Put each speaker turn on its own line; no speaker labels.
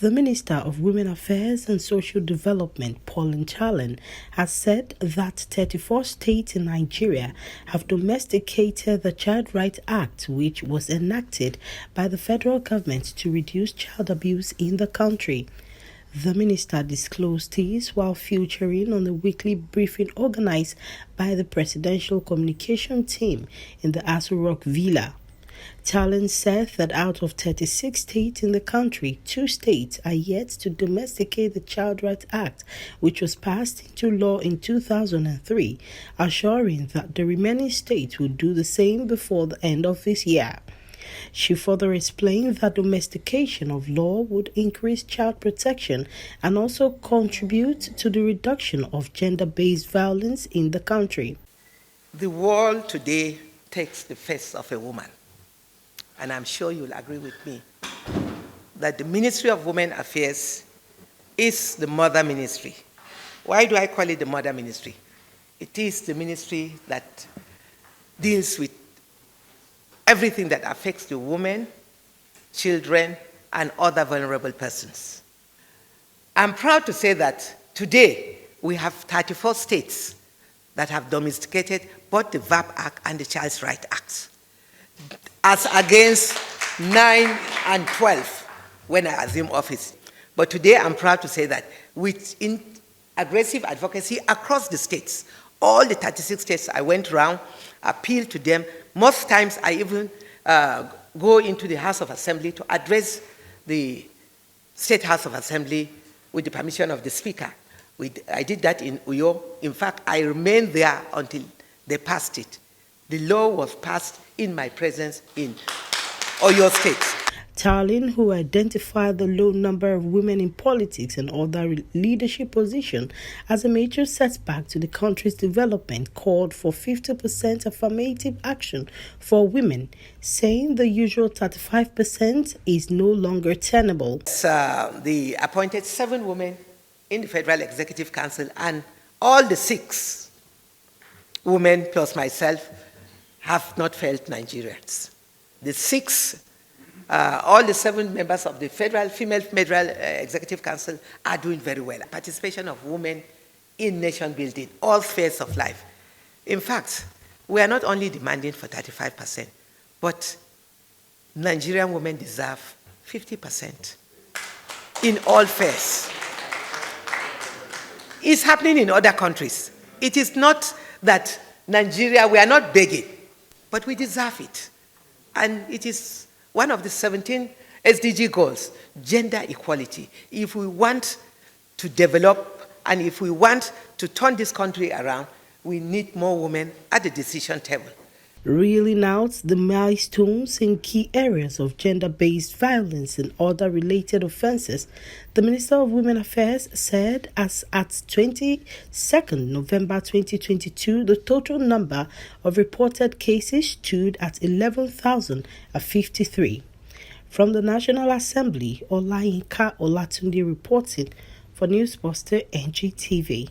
The Minister of Women Affairs and Social Development, Pauline Tallen, has said that 34 states in Nigeria have domesticated the Child Rights Act, which was enacted by the federal government to reduce child abuse in the country. The minister disclosed this while featuring on the weekly briefing organized by the Presidential Communication Team in the Aso Rock Villa. Tallen said that out of 36 states in the country, 2 states are yet to domesticate the Child Rights Act, which was passed into law in 2003, assuring that the remaining states will do the same before the end of this year. She further explained that domestication of law would increase child protection and also contribute to the reduction of gender-based violence in the country.
The world today takes the face of a woman. And I'm sure you'll agree with me that the Ministry of Women Affairs is the mother ministry. Why do I call it the mother ministry? It is the ministry that deals with everything that affects the women, children, and other vulnerable persons. I'm proud to say that today we have 34 states that have domesticated both the VAP Act and the Child Rights Act, as against 9 and 12 when I assumed office. But today I'm proud to say that with aggressive advocacy across the states, all the 36 states I went around, appealed to them. Most times I even go into the House of Assembly to address the State House of Assembly with the permission of the Speaker. I did that in Uyo. In fact, I remained there until they passed it. The law was passed in my presence in Oyo State.
Tallen, who identified the low number of women in politics and other leadership positions as a major setback to the country's development, called for 50% affirmative action for women, saying the usual 35% is no longer tenable.
They appointed 7 women in the Federal Executive Council, and all the 6 women plus myself have not failed Nigerians. All the 7 members of the female Federal Executive Council are doing very well. Participation of women in nation building, all spheres of life. In fact, we are not only demanding for 35%, but Nigerian women deserve 50% in all spheres. It's happening in other countries. It is not that Nigeria, we are not begging, but we deserve it. And it is one of the 17 SDG goals, gender equality. If we want to develop and if we want to turn this country around, we need more women at the decision table.
Reeling out the milestones in key areas of gender-based violence and other related offenses, the Minister of Women Affairs said as at 22nd November 2022, the total number of reported cases stood at 11,053. From the National Assembly, Olayinka Olatunde reporting for Newsbuster NGTV.